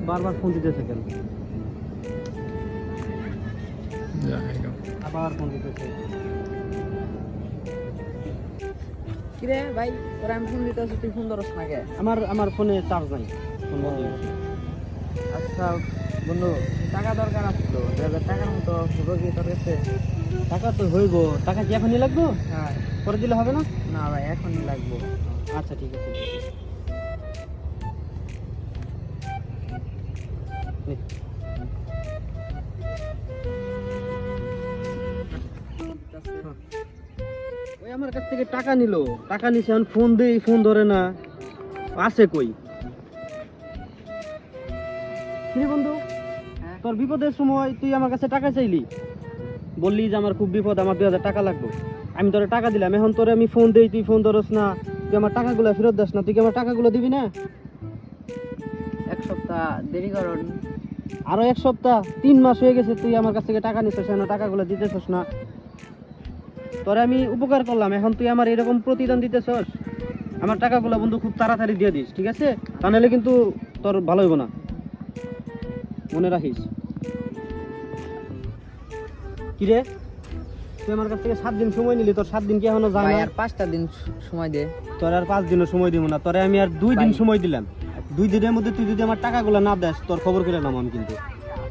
বারবার ফোন দিতেছে কেন? আবার ফোন দিতেছে। কিরে ভাই, তোরা আমি ফোন দিতে তুই ফোন ধরস না কে? আমার ফোনে চার্জ নাই, ফোন বন্ধ হয়ে গেছে। আচ্ছা বন্ধু, টাকা দরকার আসছিল, 2000 টাকার মতো হবে কি তোর কাছে? টাকা তো হইব, টাকা কি এখনই লাগবে? হ্যাঁ। পরে দিলে হবে না? না ভাই, এখনই লাগবো। আচ্ছা ঠিক আছে। নে। ওই আমার কাছ থেকে টাকা নিল, টাকা নিছে, এখন ফোন দেই, ফোন ধরে না। আছে কই? কি বন্ধু, হ্যাঁ। তোর বিপদের সময় তুই আমার কাছে টাকা চাইলি, বললি যে আমার খুব বিপদ, আমার 2000 টাকা লাগবে। আমি তোরে টাকা দিলাম, এখন তোরে আমি ফোন দেই, তুই ফোন ধরস না, তুই আমার টাকাগুলো ফেরত দিস না। তুই কি আমার টাকাগুলো দিবি না? এক সপ্তাহ দেরি করুন। আরো 1 সপ্তাহ, 3 মাস হয়ে গেছে তুই আমার কাছ থেকে টাকা নিছিস, এখন টাকাগুলো দিতেছস না। তোরে আমি উপকার করলাম, এখন তুই আমার এরকম প্রতিদান দিতেছস। আমার টাকাগুলো বন্ধু খুব তাড়াতাড়ি দিয়ে দিস, ঠিক আছে? তা নাহলে কিন্তু তোর ভালো হইব না, মনে রাখিস। কি রে, তুই আমার কাছ থেকে 7 দিন সময় নিলি, তোর 7 দিন কি এখনো যায় ভাই না? আর 5টা দিন সময় দে। তোর আর 5 দিনও সময় দিব না, তোরে আমি আর 2 দিন ভাই। সময় দিলাম। 2 দিনের মধ্যে তুই যদি আমার টাকাগুলো না দেস, তোর খবর করে নাম আমি কিন্তু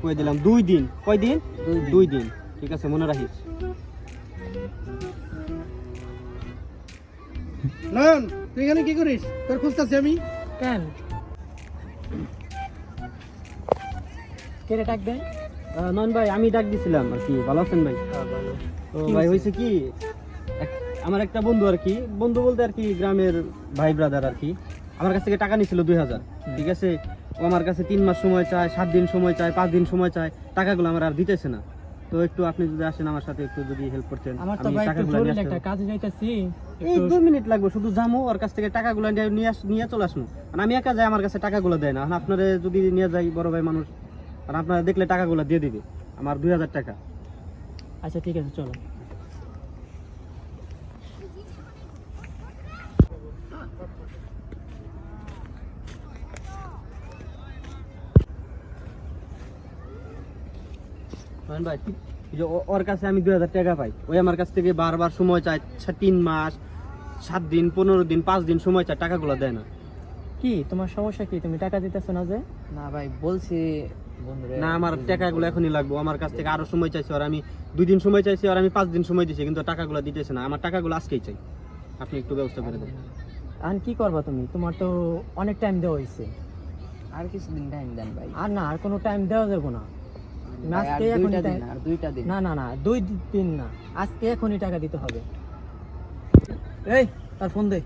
কই দিলাম। 2 দিন, কয় দিন? 2 দিন, ঠিক আছে, মনে রাখিস। নয়ন, তুই এখানে কি করিস? তোর খুঁজতেছি আমি। কেন? কেটে ডাক দেয়? নয়ন ভাই, আমি ডাক দিছিলাম আর কি। ভালো আছেন ভাই? তো ভাই হয়েছে কি, আমার একটা বন্ধু আর কি, বন্ধু বলতে আর কি গ্রামের ভাই ব্রাদার আর কি, আমার কাছ থেকে টাকা নিছিল 2000, ঠিক আছে? ও আমার কাছে 3 মাস সময় চায়, 7 দিন সময় চায়, 5 দিন সময় চায়, টাকাগুলো আমার আর দিতেছে না। তো একটু আপনি যদি আসেন আমার সাথে, একটু যদি হেল্প করতেন। আমার তো আমি ভাই একটু টাকাগুলো জরুরি নিয়ে একটা আসতাম। কাজে যাইতাছি। এই 2 মিনিট লাগবে, শুধু যামো ওর কাছ থেকে টাকাগুলো নিয়ে চলে আসবো। আর আমি একা যাই, আমার কাছে টাকাগুলো দেয় না। আপনারা যদি নিয়ে যাই, বড় ভাই মানুষ, আর আপনারা দেখলে টাকাগুলো দিয়ে দিবে, আমার 2000 টাকা। আচ্ছা ঠিক আছে, চলো। নয়ন ভাই, এই যে ওর কাছে আমি 2000 টাকা পাই, ওই আমার কাছ থেকে বারবার সময় চায়, 3 মাস, 7 দিন, 15 দিন, 5 দিন সময় চায়, টাকাগুলো দেয় না। কি তোমার সমস্যা কি? তুমি টাকা দিতেছো না যে? না ভাই, বলছি বন্ধুরে। না, আমার টাকাগুলো এখনই লাগবে। আমার কাছ থেকে আরো সময় চাইছে, আর আমি 2 দিন সময় চাইছি, আর আমি 5 দিন সময় দিছি, কিন্তু টাকাগুলো দিতেছে না। আমার টাকাগুলো আজকেই চাই, আপনি একটু ব্যবস্থা করে দেন। এখন কি করবা তুমি? তোমার তো অনেক টাইম দেওয়া হয়েছে। আর কিছুদিন টাইম দেন ভাই। আর না, আর কোনো টাইম দেওয়া যাবে না। তুমি ভাই, আর আজকে এখনই 2টা দিন, টাইম- আর 2টা দিন। না না না, 2 দিন না, আজকে এখনই টাকা দিতে হবে। এই, তার ফোন দে।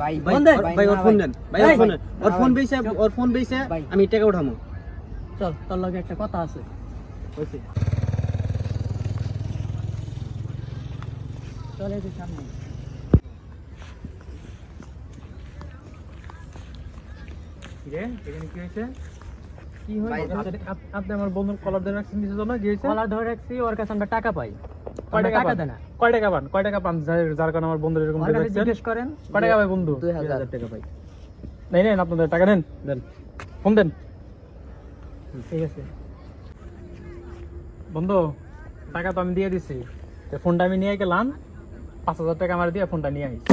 ভাই ভাই, ফোন দেন ভাই, ভাই ওর না ফোন ভাই। দেন, ভাই ওর এই, ফোন দেন। ওর না ফোন ভাই। বেইছে, ওর ফোন বেইছে, ভাই। আমি টাকা উঠামো। চল, তোর লগে একটা কথা আছে। হইছে। চল এই যে সামনে। এখানে কি হয়েছে? কি ভাই, হয়েছে? আপনি আমার বন্ধুর কলার ধরে রাখছেন নিচে জন্য, কি হয়েছে? কলা ধরে রাখছি, ওর কাছে আমরা টাকা পাই। কয় আমরা টাকা টাকা পান? দেয় না। কয় টাকা পান? কয় টাকা পান যার কারণে আমার বন্ধুর এরকম ওর ধরে কাছে রাখছেন? জিজ্ঞেস করেন। কয় টাকা পাই বন্ধু? 2000 2000 টাকা পাই। নেন আপনাদের টাকা নেন, দেন। ফোন দেন। ঠিক আছে। বন্ধু, টাকা তো আমি দিয়ে দিছি, তো ফোনটা আমি নিয়ে গেলাম, 5000 টাকা আমার দিয়ে ফোনটা নিয়ে আইছি।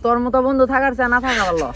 তোর মতো বন্ধু থাকার চেয়ে না থাকা ভালো।